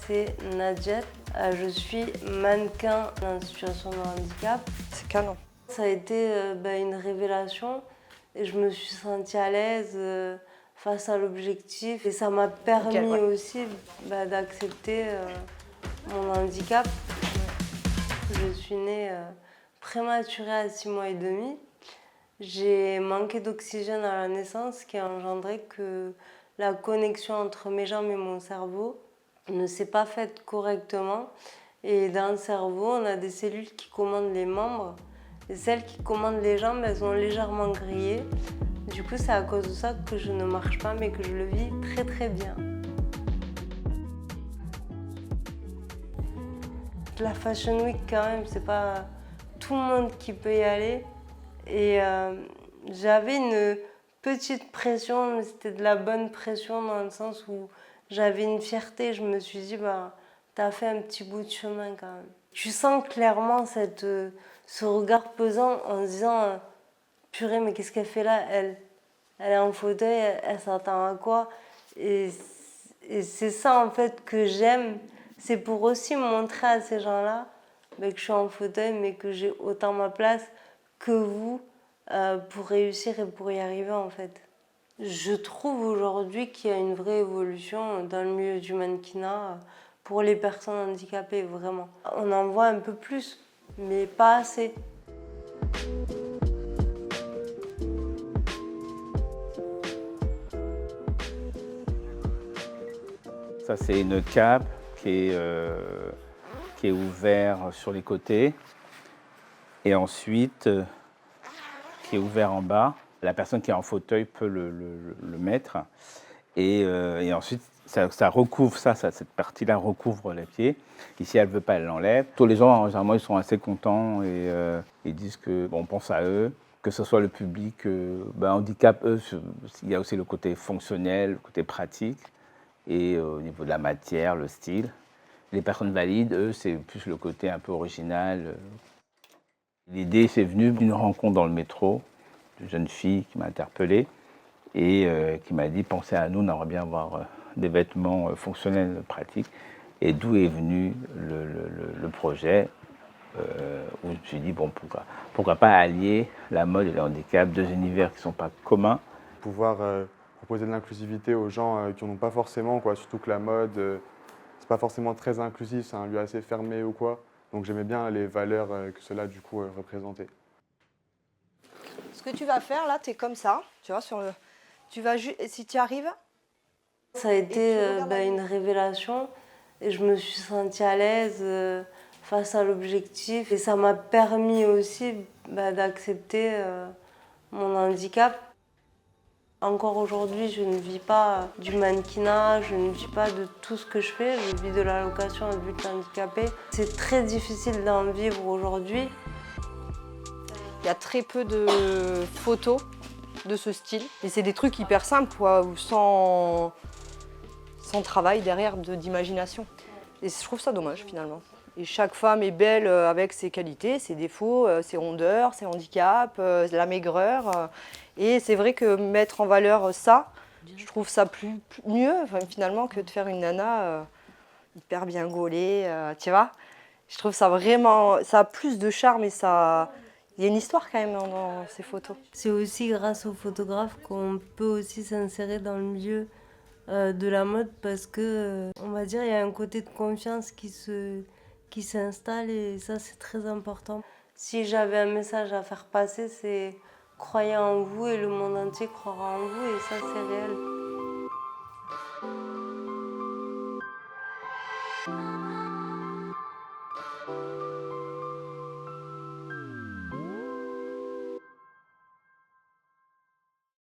c'est Nadjet. Je suis mannequin en situation de handicap. C'est canon. Ça a été une révélation et je me suis sentie à l'aise face à l'objectif. Et ça m'a permis aussi d'accepter mon handicap. Je suis née prématurée à 6 mois et demi. J'ai manqué d'oxygène à la naissance, ce qui a engendré que la connexion entre mes jambes et mon cerveau ne s'est pas faite correctement. Et dans le cerveau, on a des cellules qui commandent les membres. Et celles qui commandent les jambes, elles sont légèrement grillées. Du coup, c'est à cause de ça que je ne marche pas, mais que je le vis très très bien. La Fashion Week, quand même, c'est pas tout le monde qui peut y aller. Et j'avais une petite pression, mais c'était de la bonne pression dans le sens où j'avais une fierté. Je me suis dit, t'as fait un petit bout de chemin quand même. Tu sens clairement ce regard pesant en se disant, purée, mais qu'est-ce qu'elle fait là, elle est en fauteuil, elle s'attend à quoi? Et c'est ça en fait que j'aime. C'est pour aussi montrer à ces gens-là que je suis en fauteuil, mais que j'ai autant ma place que vous pour réussir et pour y arriver en fait. Je trouve aujourd'hui qu'il y a une vraie évolution dans le milieu du mannequinat pour les personnes handicapées, vraiment. On en voit un peu plus, mais pas assez. Ça, c'est une cape qui est ouverte sur les côtés et ensuite qui est ouvert en bas. La personne qui est en fauteuil peut le mettre et ensuite ça recouvre cette partie-là recouvre les pieds. Et si elle ne veut pas, elle l'enlève. Tous les gens, généralement, ils sont assez contents et ils disent qu'on pense à eux, que ce soit le public. Handicap, eux, il y a aussi le côté fonctionnel, le côté pratique et au niveau de la matière, le style. Les personnes valides, eux, c'est plus le côté un peu original. L'idée, c'est venu d'une rencontre dans le métro, d'une jeune fille qui m'a interpellé et qui m'a dit « Pensez à nous, on aimerait bien avoir des vêtements fonctionnels, pratiques ». Et d'où est venu le projet où je me suis dit « Bon, pourquoi pas allier la mode et le handicap, deux univers qui ne sont pas communs ». Pouvoir proposer de l'inclusivité aux gens qui n'en ont pas forcément, surtout que la mode, c'est pas forcément très inclusif, c'est un lieu assez fermé ou quoi. Donc j'aimais bien les valeurs que cela du coup représentait. Ce que tu vas faire là, tu es comme ça, tu vois, si tu y arrives. Ça a été une révélation et je me suis sentie à l'aise face à l'objectif. Et ça m'a permis aussi d'accepter mon handicap. Encore aujourd'hui, je ne vis pas du mannequinat, je ne vis pas de tout ce que je fais, je vis de l'allocation adulte handicapé. C'est très difficile d'en vivre aujourd'hui. Il y a très peu de photos de ce style. Et c'est des trucs hyper simples, sans travail derrière d'imagination. Et je trouve ça dommage finalement. Et chaque femme est belle avec ses qualités, ses défauts, ses rondeurs, ses handicaps, la maigreur. Et c'est vrai que mettre en valeur ça, je trouve ça mieux finalement que de faire une nana hyper bien gaulée, tu vois. Je trouve ça vraiment, ça a plus de charme et ça... Il y a une histoire quand même dans ces photos. C'est aussi grâce aux photographes qu'on peut aussi s'insérer dans le milieu de la mode parce que, on va dire, il y a un côté de confiance qui s'installe et ça, c'est très important. Si j'avais un message à faire passer, c'est croyez en vous et le monde entier croira en vous et ça, c'est réel.